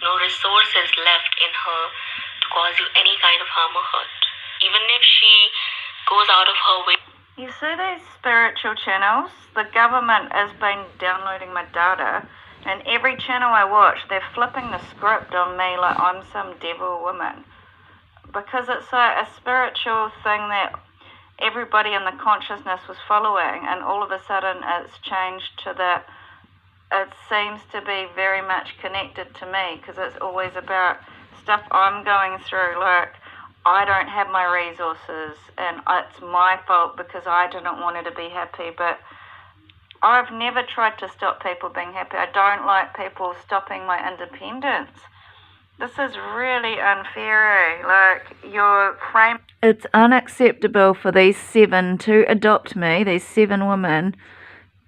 no resources left in her to cause you any kind of harm or hurt. Even if she goes out of her way. You see these spiritual channels? The government has been downloading my data, and every channel I watch, they're flipping the script on me like I'm some devil woman. Because it's like a spiritual thing that everybody in the consciousness was following, and all of a sudden it's changed to that it seems to be very much connected to me, because it's always about stuff I'm going through, like I don't have my resources and it's my fault because I didn't want her to be happy. But I've never tried to stop people being happy. I don't like people stopping my independence. This is really unfair, like your frame. It's unacceptable for these 7 to adopt me, these 7 women,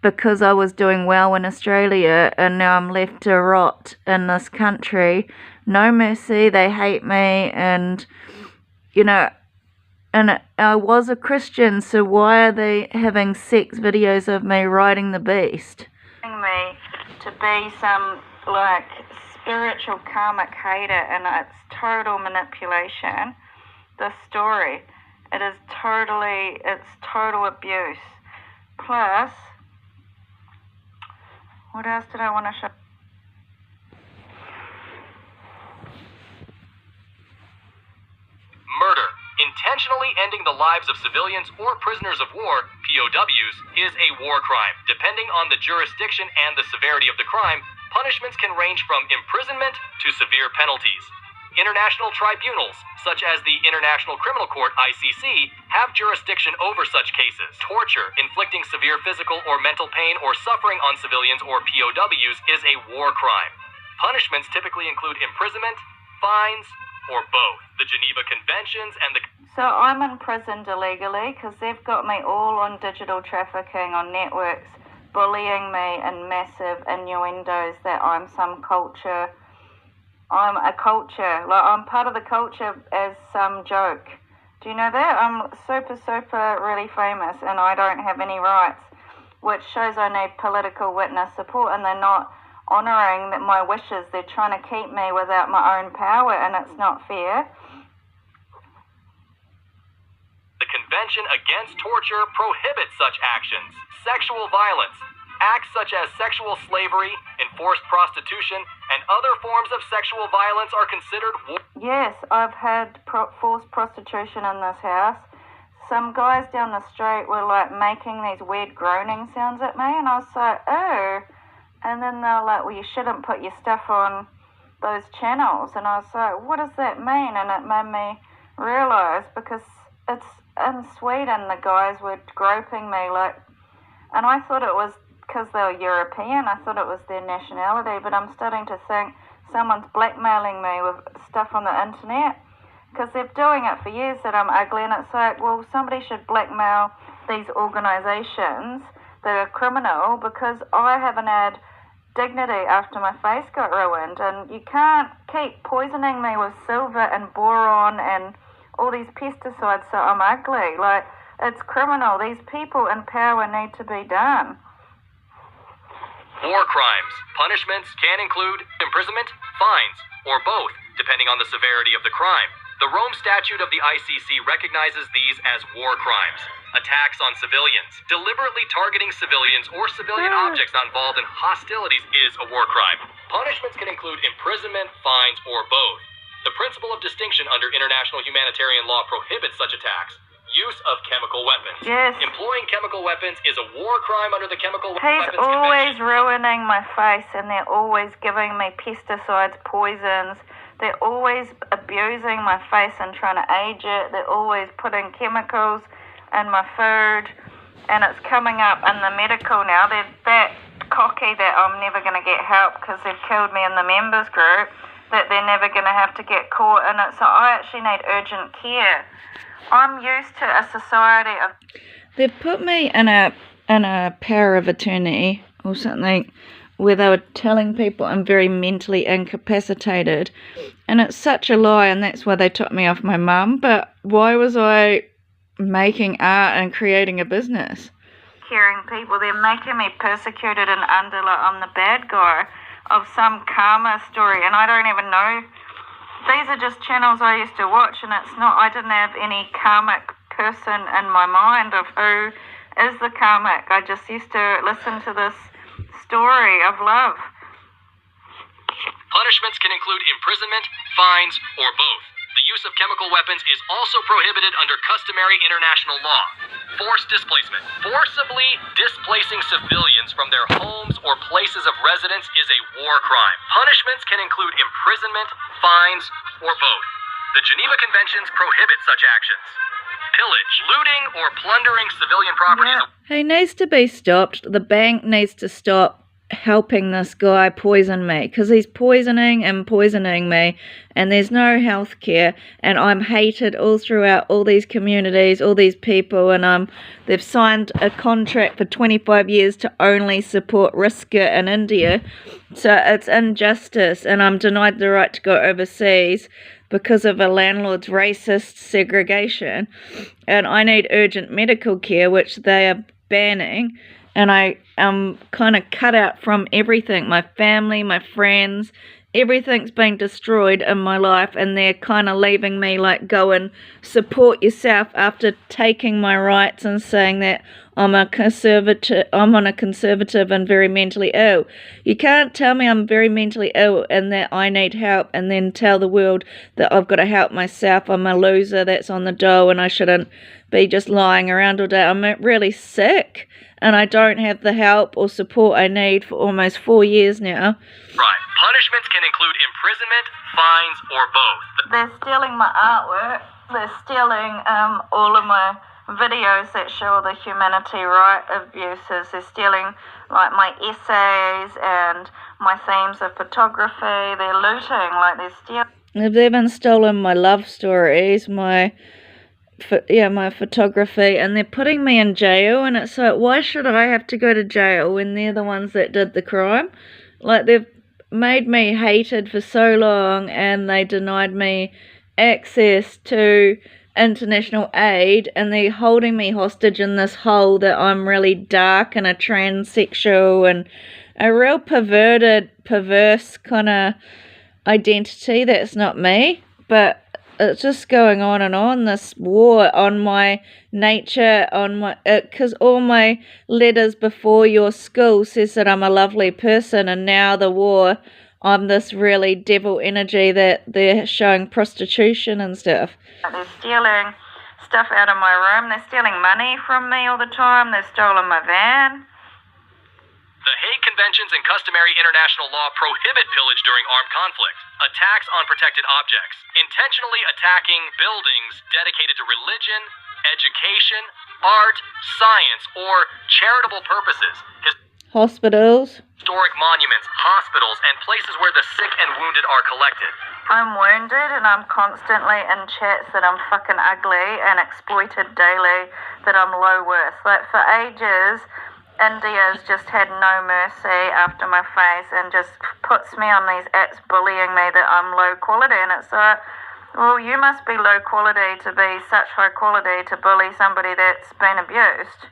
because I was doing well in Australia and now I'm left to rot in this country. No mercy, they hate me, and, you know, and I was a Christian, so why are they having sex videos of me riding the beast? Me to be some, like, spiritual karmic hater, and it's total manipulation. The story, it's total abuse. Plus, what else did I want to show? Murder, intentionally ending the lives of civilians or prisoners of war, POWs, is a war crime. Depending on the jurisdiction and the severity of the crime, punishments can range from imprisonment to severe penalties. International tribunals, such as the International Criminal Court, ICC, have jurisdiction over such cases. Torture, inflicting severe physical or mental pain or suffering on civilians or POWs, is a war crime. Punishments typically include imprisonment, fines, or both. The Geneva Conventions and the... So I'm imprisoned illegally because they've got me all on digital trafficking on networks, bullying me and massive innuendos that I'm some culture. I'm a culture. Like, I'm part of the culture as some joke. Do you know that? I'm super really famous and I don't have any rights, which shows I need political witness support, and they're not honouring my wishes. They're trying to keep me without my own power, and it's not fair. The Convention Against Torture prohibits such actions. Sexual violence, acts such as sexual slavery, enforced prostitution, and other forms of sexual violence are considered war. Yes, I've had forced prostitution in this house. Some guys down the street were like making these weird groaning sounds at me, and I was like, oh. And then they were like, well, you shouldn't put your stuff on those channels. And I was like, what does that mean? And it made me realise, because it's in Sweden, the guys were groping me, like, and I thought it was because they were European. I thought it was their nationality, but I'm starting to think someone's blackmailing me with stuff on the internet, because they're doing it for years that I'm ugly, and it's like, well, somebody should blackmail these organisations that are criminal, because I haven't had dignity after my face got ruined, and you can't keep poisoning me with silver and boron and all these pesticides so I'm ugly. Like, it's criminal. These people in power need to be done. War crimes. Punishments can include imprisonment, fines, or both, depending on the severity of the crime. The Rome Statute of the ICC recognizes these as war crimes. Attacks on civilians. Deliberately targeting civilians or civilian objects involved in hostilities is a war crime. Punishments can include imprisonment, fines, or both. The principle of distinction under international humanitarian law prohibits such attacks. Use of chemical weapons. Yes. Employing chemical weapons is a war crime under the Chemical Weapons He's always Convention. ruining my face, and they're always giving me pesticides, poisons. They're always abusing my face and trying to age it. They're always putting chemicals in my food, and it's coming up in the medical now. They're that cocky that I'm never going to get help because they've killed me in the members group, that they're never going to have to get caught in it. So I actually need urgent care. I'm used to a society of... They've put me in a power of attorney or something where they were telling people I'm very mentally incapacitated, and it's such a lie, and that's why they took me off my mum. But why was I making art and creating a business? Caring people, they're making me persecuted and under, like I'm the bad guy. of some karma story, and I don't even know. These are just channels I used to watch, and I didn't have any karmic person in my mind of who is the karmic. I just used to listen to this story of love. Punishments can include imprisonment, fines, or both. The use of chemical weapons is also prohibited under customary international law. Forced displacement. Forcibly displacing civilians from their homes or places of residence is a war crime. Punishments can include imprisonment, fines, or both. The Geneva Conventions prohibit such actions. Pillage, looting, or plundering civilian property. He needs to be stopped. The bank needs to stop helping this guy poison me, because he's poisoning me, and there's no health care, and I'm hated all throughout all these communities, all these people, and they've signed a contract for 25 years to only support Riska in India, so it's injustice, and I'm denied the right to go overseas because of a landlord's racist segregation, and I need urgent medical care, which they are banning, and I am kind of cut out from everything. My family, my friends, everything's been destroyed in my life, and they're kind of leaving me like, go and support yourself, after taking my rights and saying that I'm on a conservative and very mentally ill. You can't tell me I'm very mentally ill and that I need help, and then tell the world that I've got to help myself. I'm a loser that's on the dole, and I shouldn't be just lying around all day. I'm really sick, and I don't have the help or support I need for almost 4 years now. Right. Punishments can include imprisonment, fines, or both. They're stealing my artwork. They're stealing all of my videos that show the humanity right abuses. They're stealing like my essays and my themes of photography. They're looting, like they're stealing. They've even stolen my love stories, my photography, and they're putting me in jail, and it's like, why should I have to go to jail when they're the ones that did the crime? Like, they've made me hated for so long, and they denied me access to international aid, and they're holding me hostage in this hole that I'm really dark and a transsexual and a real perverse kind of identity that's not me, but it's just going on and on, this war on my nature, on my, because all my letters before your school says that I'm a lovely person, and now the war, I'm this really devil energy that they're showing prostitution and stuff. They're stealing stuff out of my room, they're stealing money from me all the time, they've stolen my van. The Hague Conventions and customary international law prohibit pillage during armed conflict. Attacks on protected objects. Intentionally attacking buildings dedicated to religion, education, art, science, or charitable purposes. Hospitals. Historic monuments, hospitals, and places where the sick and wounded are collected. I'm wounded, and I'm constantly in chats that I'm fucking ugly and exploited daily, that I'm low worth. Like, for ages, India's just had no mercy after my face and just puts me on these apps bullying me that I'm low quality, and it's like, well, you must be low quality to be such high quality to bully somebody that's been abused.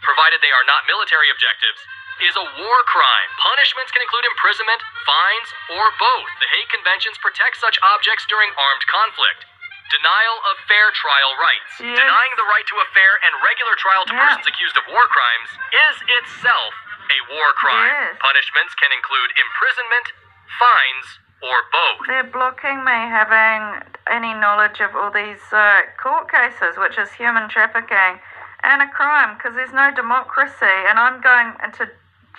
Provided they are not military objectives, is a war crime. Punishments can include imprisonment, fines, or both. The Hague Conventions protect such objects during armed conflict. Denial of fair trial rights. Yes. Denying the right to a fair and regular trial to persons accused of war crimes is itself a war crime. Yes. Punishments can include imprisonment, fines, or both. They're blocking me having any knowledge of all these court cases, which is human trafficking and a crime, because there's no democracy, and I'm going into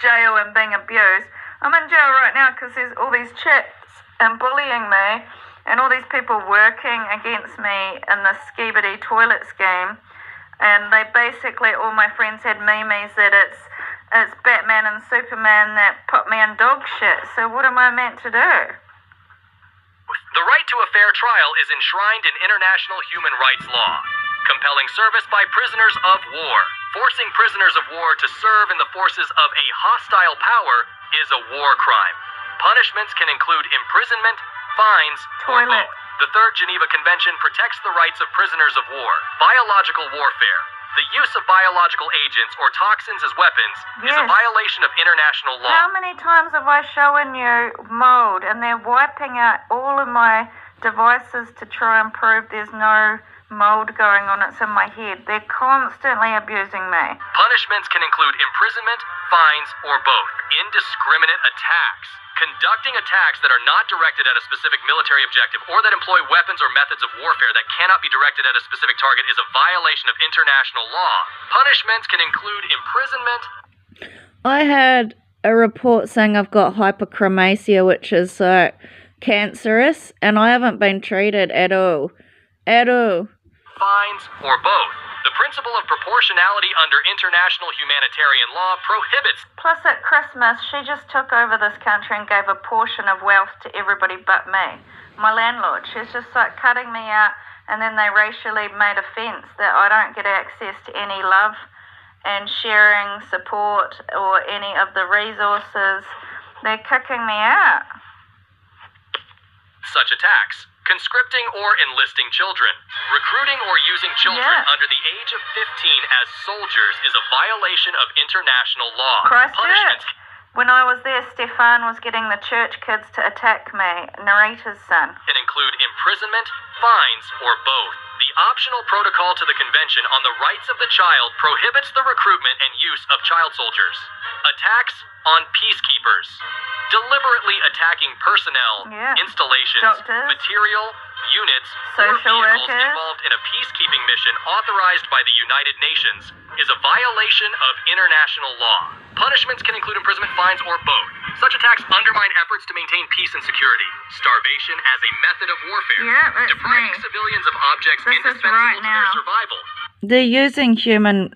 jail and being abused. I'm in jail right now because there's all these chats and bullying me, and all these people working against me in the skibidi toilet scheme, and they basically, all my friends had memes that it's Batman and Superman that put me in dog shit, so what am I meant to do? The right to a fair trial is enshrined in international human rights law. Compelling service by prisoners of war. Forcing prisoners of war to serve in the forces of a hostile power is a war crime. Punishments can include imprisonment, fines, or both. The Third Geneva Convention protects the rights of prisoners of war. Biological warfare. The use of biological agents or toxins as weapons is a Yes. violation of international law. How many times have I shown you mold and they're wiping out all of my devices to try and prove there's no mold going on? It's in my head. They're constantly abusing me. Punishments can include imprisonment, fines, or both. Indiscriminate attacks. Conducting attacks that are not directed at a specific military objective or that employ weapons or methods of warfare that cannot be directed at a specific target is a violation of international law. Punishments can include imprisonment. I had a report saying I've got hyperchromasia, which is cancerous, and I haven't been treated at all. At all. Fines, or both. The principle of proportionality under international humanitarian law prohibits. Plus, at Christmas, she just took over this country and gave a portion of wealth to everybody but me, my landlord. She's just like cutting me out, and then they racially made a fence that I don't get access to any love and sharing support or any of the resources. They're kicking me out. Such attacks. Conscripting or enlisting children. Recruiting or using children under the age of 15 as soldiers is a violation of international law. Christchurch. When I was there, Stefan was getting the church kids to attack me, Narita's son. Can include imprisonment, fines, or both. The optional protocol to the Convention on the Rights of the Child prohibits the recruitment and use of child soldiers. Attacks on peacekeepers. Deliberately attacking personnel, installations, doctors, material, units, social or vehicles workers involved in a peacekeeping mission authorized by the United Nations is a violation of international law. Punishments can include imprisonment, fines, or both. Such attacks undermine efforts to maintain peace and security. Starvation as a method of warfare. Depriving civilians of objects indispensable to their survival. They're using human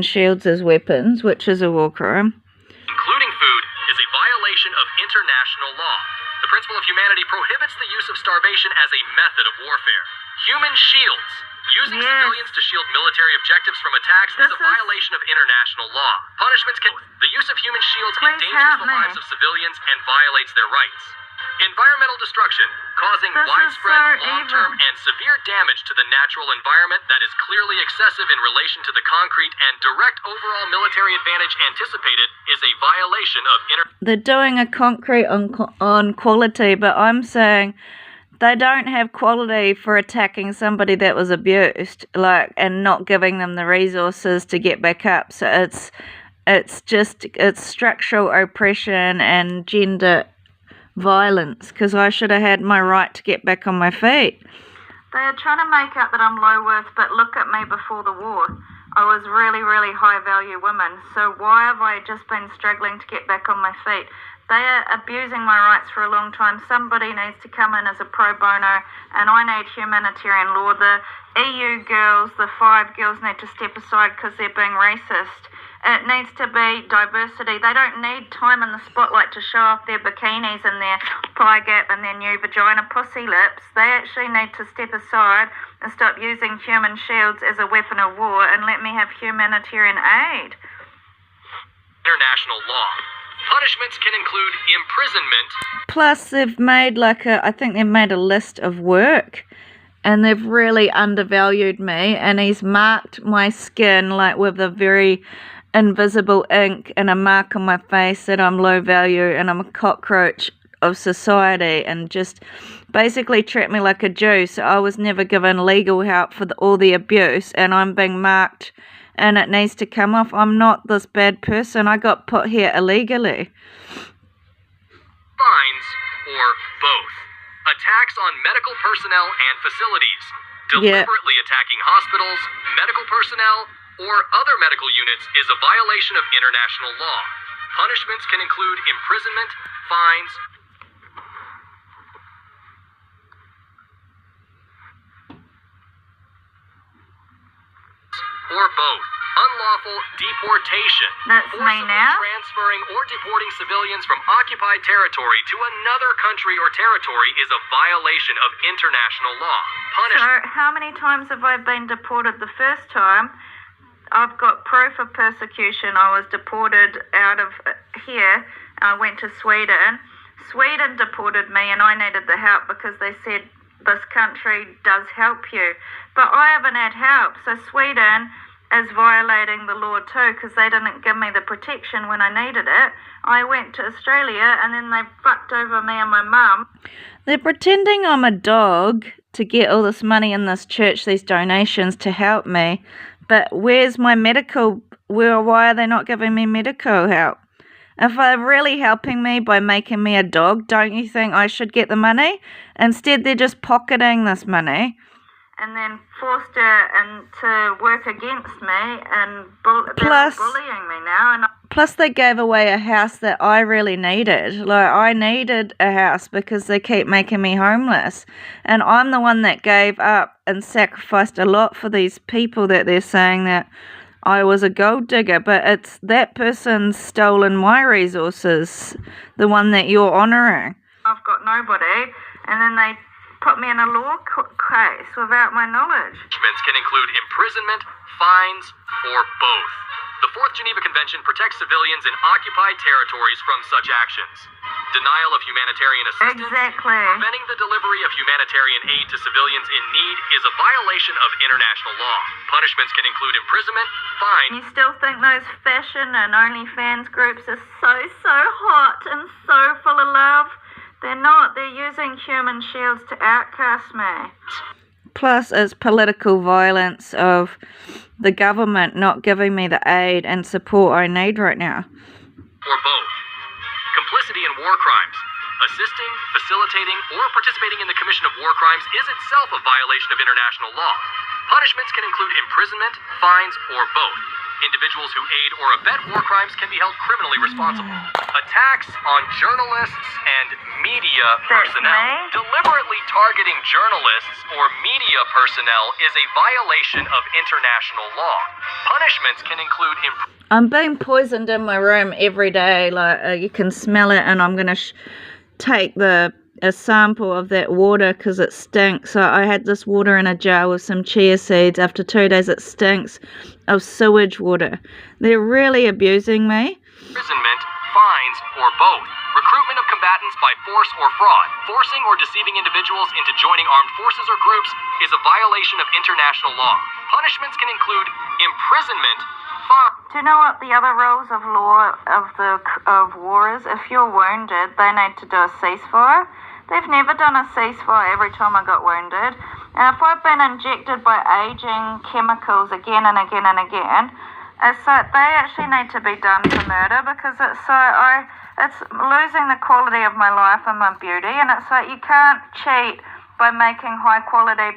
shields as weapons, which is a war crime. Including food is a violation of international law. The principle of humanity prohibits the use of starvation as a method of warfare. Human shields. Using civilians to shield military objectives from attacks is a violation of international law. Punishments can... The use of human shields endangers the lives of civilians and violates their rights. Environmental destruction, causing widespread, long-term, and severe damage to the natural environment that is clearly excessive in relation to the concrete and direct overall military advantage anticipated is a violation of They're doing a concrete on quality, but I'm saying they don't have quality for attacking somebody that was abused, and not giving them the resources to get back up. So it's structural oppression and gender violence, because I should have had my right to get back on my feet. They are trying to make out that I'm low worth, but look at me before the war. I was really, really high value woman. So why have I just been struggling to get back on my feet? They are abusing my rights for a long time. Somebody needs to come in as a pro bono, and I need humanitarian law. The EU girls, the 5 girls, need to step aside because they're being racist. It needs to be diversity. They don't need time in the spotlight to show off their bikinis and their thigh gap and their new vagina pussy lips. They actually need to step aside and stop using human shields as a weapon of war and let me have humanitarian aid. International law. Punishments can include imprisonment. Plus, they've made I think they've made a list of work, and they've really undervalued me, and he's marked my skin with a very invisible ink and a mark on my face that I'm low value and I'm a cockroach of society, and just basically treat me like a Jew. So I was never given legal help for all the abuse, and I'm being marked, and it needs to come off. I'm not this bad person. I got put here illegally. Fines, or both. Attacks on medical personnel and facilities. Deliberately attacking hospitals, medical personnel, or other medical units is a violation of international law. Punishments can include imprisonment, fines, or both. Unlawful deportation. That's me now. Transferring or deporting civilians from occupied territory to another country or territory is a violation of international law. So how many times have I been deported? The first time, I've got proof of persecution. I was deported out of here. I went to Sweden. Sweden deported me, and I needed the help because they said this country does help you. But I haven't had help. So Sweden is violating the law too, because they didn't give me the protection when I needed it. I went to Australia and then they fucked over me and my mum. They're pretending I'm a dog to get all this money in this church, these donations to help me. But where's my medical? Why are they not giving me medical help? If they're really helping me by making me a dog, don't you think I should get the money? Instead, they're just pocketing this money. And then forced her to work against me, and they're bullying me now. Plus, they gave away a house that I really needed. Like, I needed a house because they keep making me homeless. And I'm the one that gave up and sacrificed a lot for these people that they're saying that I was a gold digger. But it's that person's stolen my resources, the one that you're honouring. I've got nobody, and then they put me in a law case without my knowledge. Punishments can include imprisonment, fines, or both. The Fourth Geneva Convention protects civilians in occupied territories from such actions. Denial of humanitarian assistance, exactly. Preventing the delivery of humanitarian aid to civilians in need is a violation of international law. Punishments can include imprisonment, fine. You still think those fashion and OnlyFans groups are so hot and so full of love? They're not. They're using human shields to outcast me. Plus, it's political violence of the government not giving me the aid and support I need right now. Or both. Complicity in war crimes. Assisting, facilitating, or participating in the commission of war crimes is itself a violation of international law. Punishments can include imprisonment, fines, or both. Individuals who aid or abet war crimes can be held criminally responsible. Attacks on journalists and media personnel. Deliberately targeting journalists or media personnel is a violation of international law. Punishments can include I'm being poisoned in my room every day. Like you can smell it, and I'm gonna take a sample of that water because it stinks. So I had this water in a jar with some chia seeds. After 2 days, it stinks of sewage water. They're really abusing me. Imprisonment, fines, or both. Recruitment of combatants by force or fraud. Forcing or deceiving individuals into joining armed forces or groups is a violation of international law. Punishments can include imprisonment, fine. Do you know what the other rules of law of war is? If you're wounded, they need to do a ceasefire. They've never done a ceasefire every time I got wounded. And if I've been injected by aging chemicals again and again and again, it's like they actually need to be done for murder, because it's losing the quality of my life and my beauty. And it's like you can't cheat by making high quality